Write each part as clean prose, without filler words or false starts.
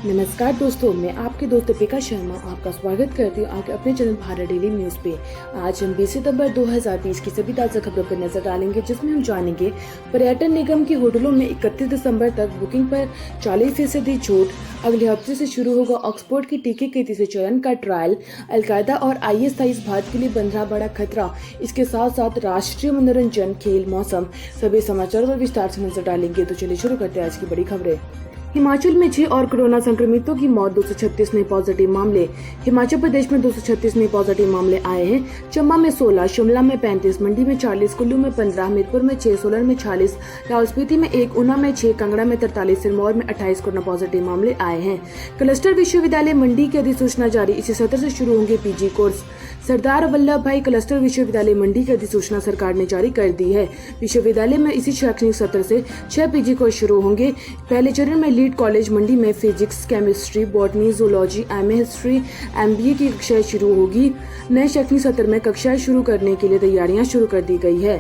नमस्कार दोस्तों, मैं आपके दोस्त दीपिका शर्मा आपका स्वागत करती हूँ आपके अपने चैनल भारत डेली न्यूज पे। आज हम 20 सितंबर 2020 की सभी ताज़ा खबरों पर नजर डालेंगे, जिसमें हम जानेंगे पर्यटन निगम के होटलों में 31 दिसंबर तक बुकिंग पर 40% छूट। अगले हफ्ते से शुरू होगा ऑक्सफोर्ड के टीके के तीसरे चरण का ट्रायल। अलकायदा और IS भारत के लिए बन रहा बड़ा खतरा। इसके साथ साथ राष्ट्रीय मनोरंजन, खेल, मौसम, सभी समाचारों पर विस्तार से नजर डालेंगे। तो चलिए शुरू करते हैं आज की बड़ी खबरें। हिमाचल में 6 और कोरोना संक्रमितों की मौत, 236 नए पॉजिटिव मामले। हिमाचल प्रदेश में 236 नए पॉजिटिव मामले आए हैं। चंबा में 16, शिमला में 35, मंडी में 40, कुल्लू में 15, हमीरपुर में 6, सोलन में 46, लाहौल स्पीति में 1, ऊना में 6, कांगड़ा में 43, सिरमौर में 28 कोरोना पॉजिटिव मामले आए हैं। क्लस्टर विश्वविद्यालय मंडी की अधिसूचना जारी, इसी सत्र से शुरू होंगे PG कोर्स। सरदार वल्लभ भाई क्लस्टर विश्वविद्यालय मंडी की अधिसूचना सरकार ने जारी कर दी है। विश्वविद्यालय में इसी शैक्षणिक सत्र से 6 PG कोर्स शुरू होंगे। पहले चरण में लीड कॉलेज मंडी में physics, chemistry, botany, zoology, MA history, MBA की कक्षाएं शुरू होगी। नए शैक्षणिक सत्र में कक्षाएं शुरू करने के लिए तैयारियां शुरू कर दी गई है।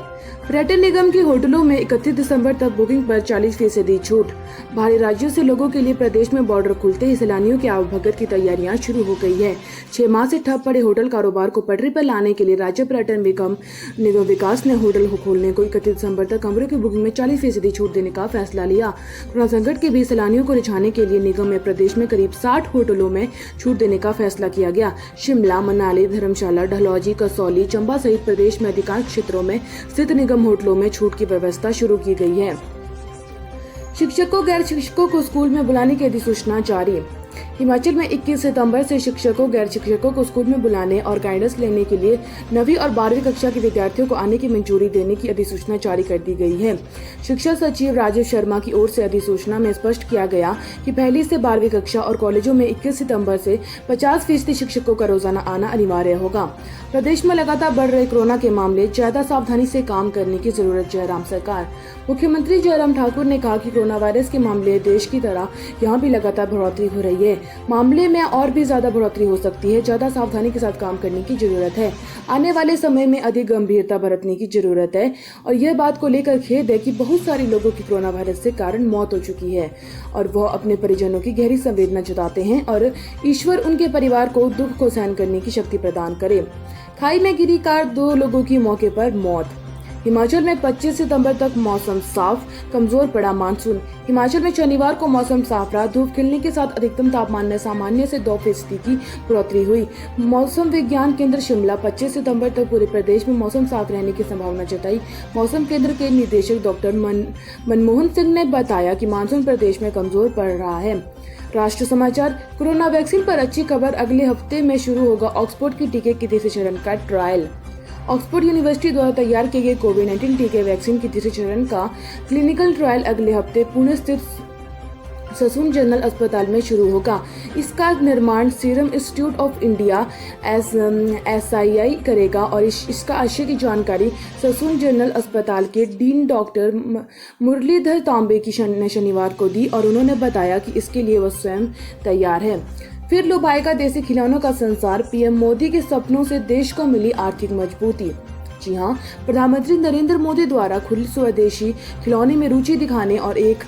पर्यटन निगम के होटलों में 31 दिसंबर तक बुकिंग पर 40% छूट। बाहरी राज्यों से लोगों के लिए प्रदेश में बॉर्डर खुलते ही सैलानियों की आवभगत की तैयारियां शुरू हो गई है। 6 माह से ठप पड़े होटल कारोबार को पटरी पर लाने के लिए राज्य पर्यटन निगम विकास ने होटल खोलने को 31 दिसंबर तक कमरों की बुकिंग में 40% छूट देने का फैसला लिया। कोरोना संकट के बीच सैलानियों को रिझाने के लिए निगम में प्रदेश में करीब 60 होटलों में छूट देने का फैसला किया गया। शिमला, मनाली, धर्मशाला, डलहौजी, कसौली, चंबा सहित प्रदेश में अधिकांश क्षेत्रों में स्थित निगम होटलों में छूट की व्यवस्था शुरू की गई है। शिक्षकों, गैर शिक्षकों को स्कूल में बुलाने की अधिसूचना जारी। हिमाचल में 21 सितंबर से शिक्षकों, गैर शिक्षकों को स्कूल में बुलाने और गाइडेंस लेने के लिए 9वीं और 12वीं कक्षा के विद्यार्थियों को आने की मंजूरी देने की अधिसूचना जारी कर दी गई है। शिक्षा सचिव राजीव शर्मा की ओर से अधिसूचना में स्पष्ट किया गया कि पहली से 12वीं कक्षा और कॉलेजों में 21 सितंबर से 50% शिक्षकों का रोजाना आना अनिवार्य होगा। प्रदेश में लगातार बढ़ रहे कोरोना के मामले, ज्यादा सावधानी से काम करने की जरूरत। जयराम सरकार। मुख्यमंत्री जयराम ठाकुर ने कहा कि कोरोना वायरस के मामले देश की तरह यहाँ भी लगातार बढ़ोतरी हो रही है। मामले में और भी ज्यादा बढ़ोतरी हो सकती है। ज्यादा सावधानी के साथ काम करने की जरूरत है। आने वाले समय में अधिक गंभीरता बरतने की जरूरत है। और यह बात को लेकर खेद है कि बहुत सारे लोगों की कोरोना वायरस से कारण मौत हो चुकी है और वह अपने परिजनों की गहरी संवेदना जताते हैं और ईश्वर उनके परिवार को दुख को सहन करने की शक्ति प्रदान करे। खाई में गिरी कार, 2 लोगों की मौके पर मौत। हिमाचल में 25 सितंबर तक मौसम साफ, कमजोर पड़ा मानसून। हिमाचल में शनिवार को मौसम साफ रहा। धूप खिलने के साथ अधिकतम तापमान में सामान्य से 2% की बढ़ोतरी हुई। मौसम विज्ञान केंद्र शिमला 25 सितंबर तक पूरे प्रदेश में मौसम साफ रहने की संभावना जताई। मौसम केंद्र के निदेशक डॉक्टर मनमोहन सिंह ने बताया कि मानसून प्रदेश में कमजोर पड़ रहा है। राष्ट्र समाचार। कोरोना वैक्सीन पर अच्छी खबर, अगले हफ्ते में शुरू होगा ऑक्सफोर्ड के टीके के तीसरे चरण का ट्रायल। ऑक्सफोर्ड यूनिवर्सिटी द्वारा तैयार किए गए कोविड-19 टीके वैक्सीन के तीसरे चरण का क्लिनिकल ट्रायल अगले हफ्ते पुणे स्थित ससून जनरल अस्पताल में शुरू होगा। इसका निर्माण serum institute of India SII करेगा और इसका आशय की जानकारी ससून जनरल अस्पताल के डीन डॉक्टर मुरलीधर तांबे ने शनिवार को दी और उन्होंने बताया कि इसके लिए वह स्वयं तैयार है। फिर लुभाएगा देसी खिलौनों का संसार, PM मोदी के सपनों से देश को मिली आर्थिक मजबूती। जी हां, प्रधानमंत्री नरेंद्र मोदी द्वारा खुली स्वदेशी खिलौने में रुचि दिखाने और एक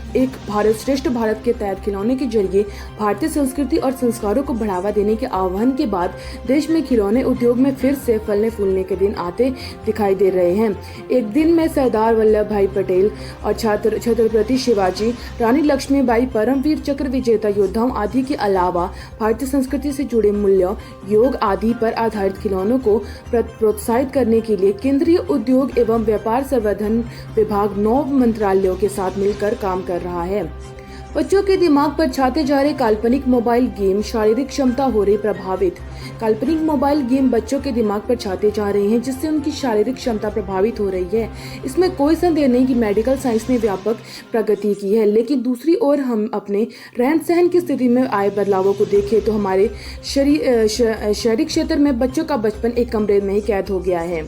भारत श्रेष्ठ भारत के तहत खिलौने के जरिए भारतीय संस्कृति और संस्कारों को बढ़ावा देने के आह्वान के बाद देश में खिलौने उद्योग में फिर से फलने फूलने के दिन आते दिखाई दे रहे हैं। एक दिन में सरदार वल्लभ भाई पटेल और छत्रपति शिवाजी, रानी लक्ष्मीबाई, परमवीर चक्र विजेता योद्धाओं आदि के अलावा भारतीय संस्कृति से जुड़े मूल्य, योग आदि पर आधारित खिलौनों को प्रोत्साहित करने के लिए केंद्रीय उद्योग एवं व्यापार संवर्धन विभाग 9 मंत्रालयों के साथ मिलकर काम कर रहा है। बच्चों के दिमाग पर छाते जा रहे काल्पनिक मोबाइल गेम, शारीरिक क्षमता हो रही प्रभावित। काल्पनिक मोबाइल गेम बच्चों के दिमाग पर छाते जा रहे हैं, जिससे उनकी शारीरिक क्षमता प्रभावित हो रही है। इसमें कोई संदेह नहीं कि मेडिकल साइंस ने व्यापक प्रगति की है, लेकिन दूसरी ओर हम अपने रहन सहन की स्थिति में आए बदलावों को देखें तो हमारे शहरी क्षेत्र में बच्चों का बचपन एक कमरे में ही कैद हो गया है।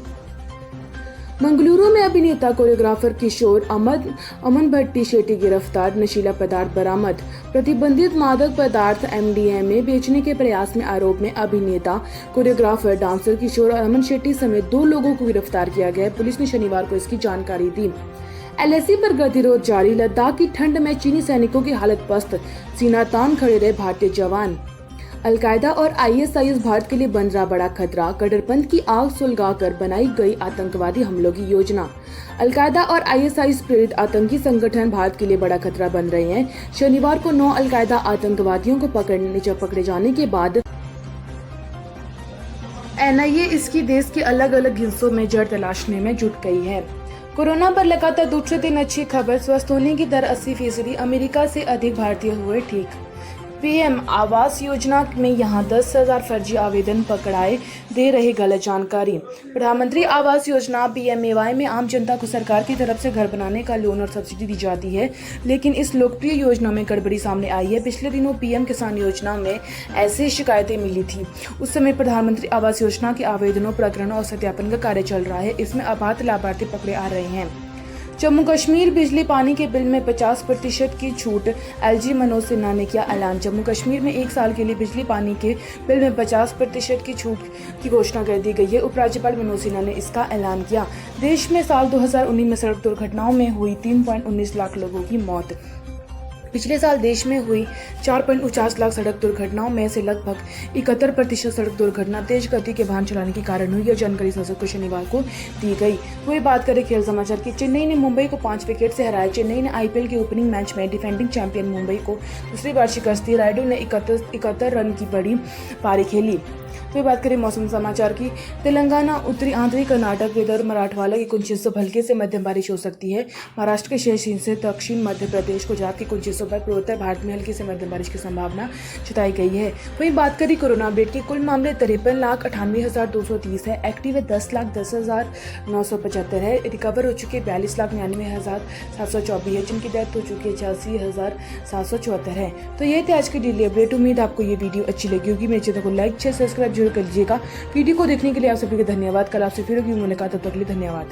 मंगलुरु में अभिनेता कोरियोग्राफर किशोर अमन भट्टी शेट्टी गिरफ्तार, नशीला पदार्थ बरामद। प्रतिबंधित मादक पदार्थ MDMA बेचने के प्रयास में आरोप में अभिनेता, कोरियोग्राफर, डांसर किशोर अमन शेट्टी समेत 2 लोगों को गिरफ्तार किया गया है। पुलिस ने शनिवार को इसकी जानकारी दी। एलएसी पर गतिरोध जारी, लद्दाख की ठंड में चीनी सैनिकों की हालत पस्त, सीना तान खड़े रहे भारतीय जवान। अलकायदा और आईएसआईएस भारत के लिए बन रहा बड़ा खतरा, कट्टरपंथ की आग सुलगाकर बनाई गई आतंकवादी हमलों की योजना। अलकायदा और आईएसआईएस प्रेरित आतंकी संगठन भारत के लिए बड़ा खतरा बन रहे हैं। शनिवार को 9 अलकायदा आतंकवादियों को पकड़े जाने के बाद एनआईए इसकी देश के अलग अलग हिस्सों में जड़ तलाशने में जुट गई है। कोरोना पर लगातार दूसरे दिन अच्छी खबर, स्वस्थ होने की दर 80%, अमेरिका से अधिक भारतीय हुए ठीक। पीएम आवास योजना में यहां 10,000 फर्जी आवेदन पकड़ाए, दे रहे गलत जानकारी। प्रधानमंत्री आवास योजना पीएमएवाई में आम जनता को सरकार की तरफ से घर बनाने का लोन और सब्सिडी दी जाती है, लेकिन इस लोकप्रिय योजना में गड़बड़ी सामने आई है। पिछले दिनों पीएम किसान योजना में ऐसी शिकायतें मिली थी। उस समय प्रधानमंत्री आवास योजना के आवेदनों, प्रकरणों और सत्यापन का कार्य चल रहा है। इसमें अपात्र लाभार्थी पकड़े आ रहे हैं। जम्मू कश्मीर बिजली पानी के बिल में 50% की छूट, एलजी मनोज सिन्हा ने किया ऐलान। जम्मू कश्मीर में 1 साल के लिए बिजली पानी के बिल में 50% की छूट की घोषणा कर दी गई है। उपराज्यपाल मनोज सिन्हा ने इसका ऐलान किया। देश में साल 2019 में सड़क दुर्घटनाओं में हुई 3.19 लाख लोगों की मौत। पिछले साल देश में हुई 4.49 लाख सड़क दुर्घटनाओं में से लगभग 71% सड़क दुर्घटना तेज गति के वाहन चलाने के कारण हुई। यह जानकारी संसद को शनिवार को दी गई। वही बात करें खेल समाचार की। चेन्नई ने मुंबई को 5 विकेट से हराया। चेन्नई ने आईपीएल के ओपनिंग मैच में डिफेंडिंग चैंपियन मुंबई को दूसरी बार शिकस्त दी। रायडू ने 71 रन की बड़ी पारी खेली। तो बात करें मौसम समाचार की। तेलंगाना, उत्तरी आंध्री कर्नाटक, विदर्भ, मराठवाड़ा की कुछ हिस्सों पर हल्के से मध्यम बारिश हो सकती है। महाराष्ट्र के शेष हिस्से, दक्षिण मध्य प्रदेश, गुजरात के कुछ हिस्सों पर पूर्वोत्तर भारत में हल्की से मध्यम बारिश की संभावना जताई गई है। वहीं बात करें कोरोना अपडेट की। कुल मामले 53,98,230 है। एक्टिव है 10,10,975 है। रिकवर हो चुके 42,99,724 है, जिनकी डेथ हो चुकी है 86,774 है। तो ये थे आज की डेली अपडेट। उम्मीद आपको ये वीडियो अच्छी लगी होगी। मेरे चैनल को लाइक, शेयर, सब्सक्राइब जरूर कर लीजिएगा। वीडियो को देखने के लिए आप सभी को धन्यवाद। कल आपसे फिर होगी मुलाकात, तब तक के लिए धन्यवाद।